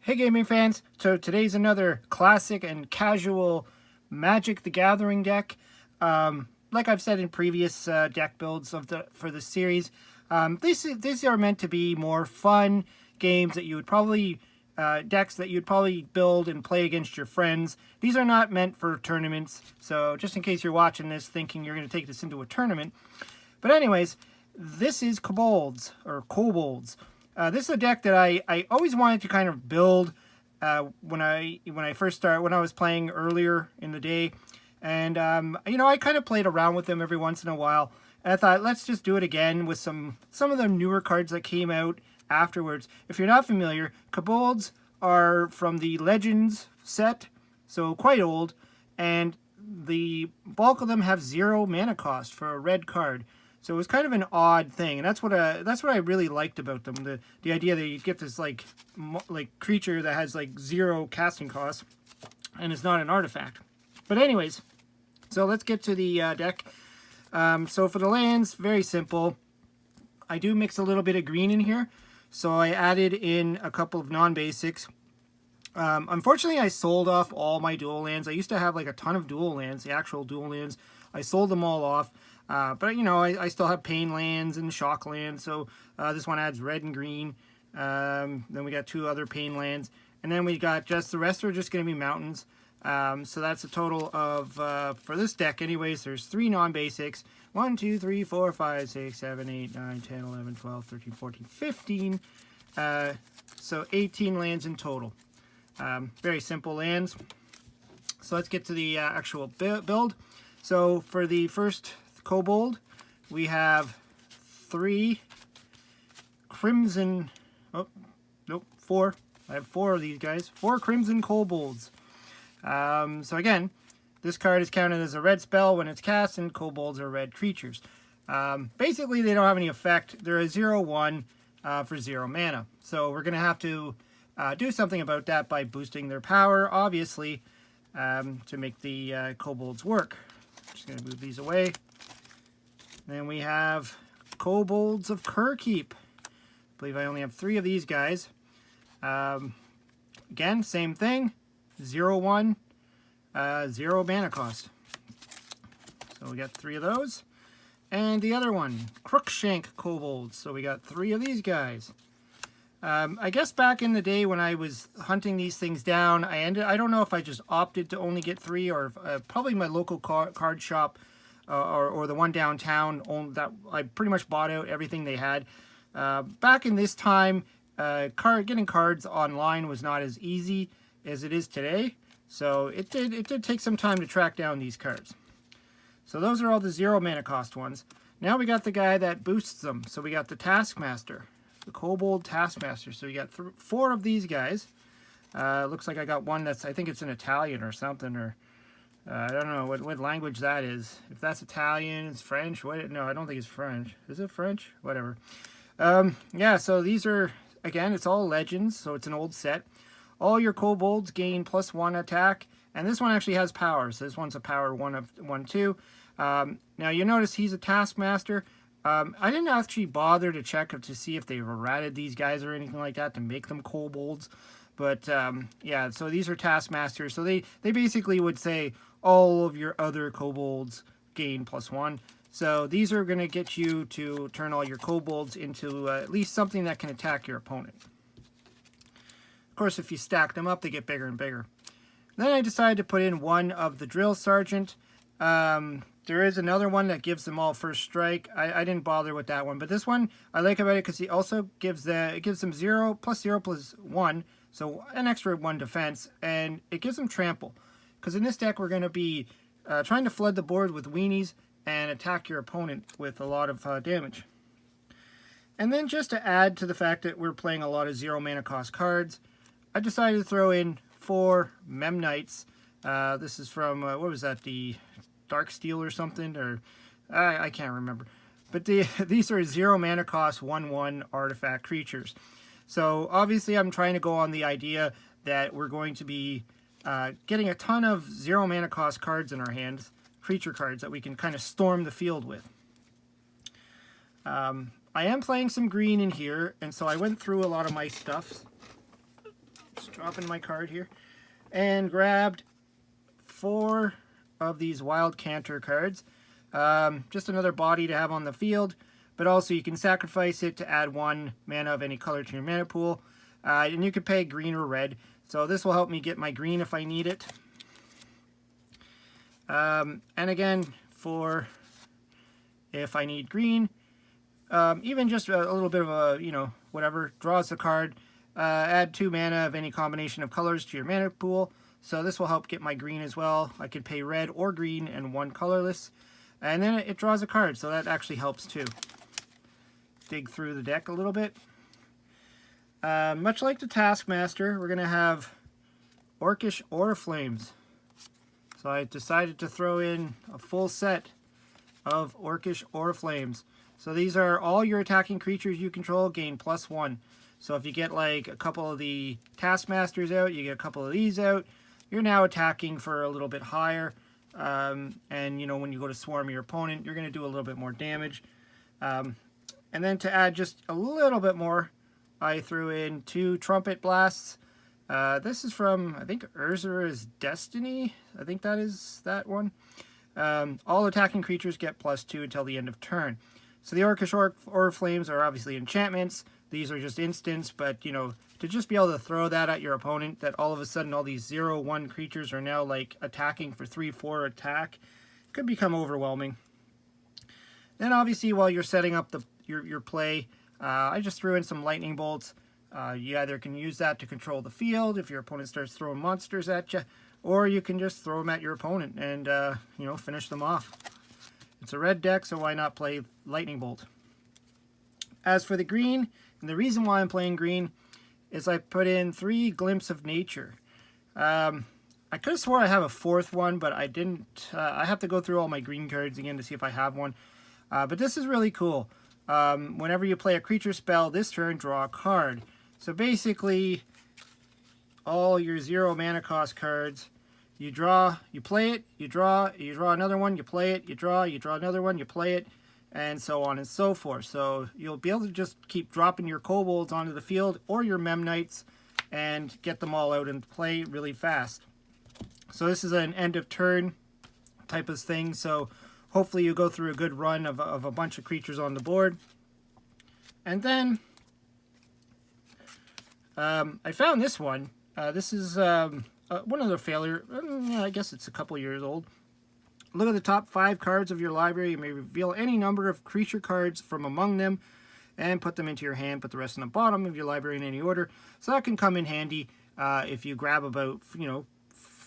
Hey gaming fans, so today's another classic and casual Magic the Gathering deck. Like I've said in previous deck builds for the series, these are meant to be more fun games that you would probably, decks that you'd probably build and play against your friends. These are not meant for tournaments, so just in case you're watching this thinking you're going to take this into a tournament. But anyways, this is Kobolds, or Kobolds. This is a deck that I always wanted to kind of build when I was playing earlier in the day, and I kind of played around with them every once in a while. And I thought, let's just do it again with some of the newer cards that came out afterwards. If you're not familiar, Kobolds are from the Legends set, so quite old, and the bulk of them have 0 mana cost for a red card. So it was kind of an odd thing, and that's what I really liked about them. The idea that you get this like creature that has like 0 casting costs, and it's not an artifact. But anyways, so let's get to the deck. So for the lands, very simple. I do mix a little bit of green in here, so I added in a couple of non-basics. Unfortunately, I sold off all my dual lands. I used to have like a ton of dual lands, the actual dual lands. I sold them all off. But, I still have pain lands and shock lands, so this one adds red and green. Then we got 2 other pain lands. And then we got the rest are just going to be mountains. So that's a total of, for this deck anyways, there's 3 non-basics. 1, 2, 3, 4, 5, 6, 7, 8, 9, 10, 11, 12, 13, 14, 15. So 18 lands in total. Very simple lands. So let's get to the actual build. So for the first Kobold, we have 3 crimson, oh, nope, 4. I have 4 of these guys. 4 crimson Kobolds. So again, this card is counted as a red spell when it's cast, and Kobolds are red creatures. Basically, they don't have any effect. They're a 0/1 for 0 mana. So we're going to have to do something about that by boosting their power, obviously, to make the Kobolds work. Just going to move these away. Then we have Kobolds of Kerkeep. I believe I only have 3 of these guys. Again, same thing. 0/1, 0 mana cost. So we got 3 of those. And the other one, Crookshank Kobolds. So we got 3 of these guys. I guess back in the day when I was hunting these things down, I don't know if I just opted to only get 3, or probably my local card shop or the one downtown that I pretty much bought out everything they had. Back in this time, getting cards online was not as easy as it is today, so it did take some time to track down these cards. So those are all the 0 mana cost ones. Now we got the guy that boosts them. So we got the Taskmaster, the Kobold Taskmaster. So we got 4 of these guys. Looks like I got one I think it's an Italian or something, or I don't know what language that is. If that's Italian, it's French. No, I don't think it's French. Is it French? Whatever. Yeah, so these are, again, it's all Legends, so it's an old set. All your Kobolds gain +1 attack, and this one actually has power. So this one's a power 1 2. Now you notice he's a Taskmaster. I didn't actually bother to check to see if they've errated these guys or anything like that to make them Kobolds. But yeah, so these are Taskmasters. So they basically would say all of your other Kobolds gain +1. So these are going to get you to turn all your Kobolds into at least something that can attack your opponent. Of course, if you stack them up, they get bigger and bigger. Then I decided to put in 1 of the Drill Sergeant. There is another one that gives them all first strike. I didn't bother with that one, but this one I like about it because he also gives them 0 + 1, so an extra 1 defense, and it gives them trample. Because in this deck we're going to be trying to flood the board with weenies and attack your opponent with a lot of damage. And then just to add to the fact that we're playing a lot of 0 mana cost cards, I decided to throw in 4 Mem Knights. This is from, what was that, the Dark Steel or something, or I can't remember. But these are 0 mana cost 1/1 artifact creatures. So obviously I'm trying to go on the idea that we're going to be getting a ton of 0 mana cost cards in our hands, creature cards that we can kind of storm the field with. I am playing some green in here, and so I went through a lot of my stuff. Just dropping my card here, and grabbed 4 of these Wild Canter cards. Just another body to have on the field, but also you can sacrifice it to add 1 mana of any color to your mana pool, and you can pay green or red. So this will help me get my green if I need it. And again, for if I need green, even just a little bit of a, you know, whatever, draws the card, add 2 mana of any combination of colors to your mana pool. So this will help get my green as well. I could pay red or green and 1 colorless. And then it draws a card, so that actually helps too. Dig through the deck a little bit. Much like the Taskmaster, we're going to have Orcish Oriflames. So I decided to throw in a full set of Orcish Oriflames. So these are all your attacking creatures you control gain +1. So if you get like a couple of the Taskmasters out, you get a couple of these out, you're now attacking for a little bit higher. And you know, when you go to swarm your opponent, you're going to do a little bit more damage. And then to add just a little bit more, I threw in 2 Trumpet Blasts. This is from, I think, Urzura's Destiny. I think that is that one. All attacking creatures get +2 until the end of turn. So the Orcish Oriflames are obviously enchantments. These are just instants, but, you know, to just be able to throw that at your opponent, that all of a sudden all these 0/1 creatures are now, like, attacking for 3/4 attack, could become overwhelming. Then, obviously, while you're setting up your play, I just threw in some lightning bolts. You either can use that to control the field if your opponent starts throwing monsters at you, or you can just throw them at your opponent and, you know, finish them off. It's a red deck, so why not play lightning bolt? As for the green, and the reason why I'm playing green is I put in 3 Glimpse of Nature. I could have swore I have a 4th one, but I didn't. I have to go through all my green cards again to see if I have one. But this is really cool. Whenever you play a creature spell this turn, draw a card. So basically, all your 0 mana cost cards, you draw, you play it, you draw another one, you play it, you draw another one, you play it, and so on and so forth. So you'll be able to just keep dropping your Kobolds onto the field or your Mem Knights and get them all out and play really fast. So this is an end of turn type of thing, so hopefully you go through a good run of a bunch of creatures on the board. And then I found this one. This is one of the failure. I guess it's a couple years old. Look at the top 5 cards of your library. You may reveal any number of creature cards from among them and put them into your hand. Put the rest in the bottom of your library in any order. So that can come in handy if you grab about, you know,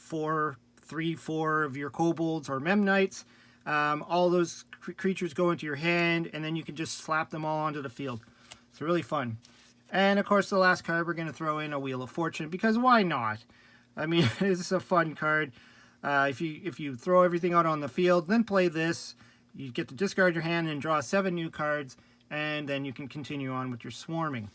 3, 4 of your Kobolds or Mem Knights. All those creatures go into your hand, and then you can just slap them all onto the field. It's really fun. And of course, the last card, we're going to throw in a Wheel of Fortune, because why not? I mean, it's a fun card. If you throw everything out on the field, then play this, you get to discard your hand and draw 7 new cards, and then you can continue on with your swarming.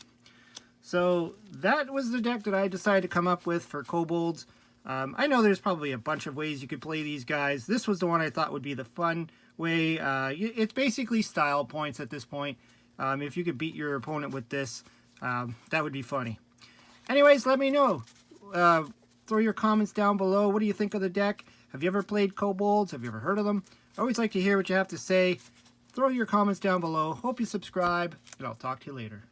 So that was the deck that I decided to come up with for Kobolds. I know there's probably a bunch of ways you could play these guys. This was the one I thought would be the fun way. It's basically style points at this point. If you could beat your opponent with this, that would be funny. Anyways, let me know. Throw your comments down below. What do you think of the deck? Have you ever played Kobolds? Have you ever heard of them? I always like to hear what you have to say. Throw your comments down below. Hope you subscribe, and I'll talk to you later.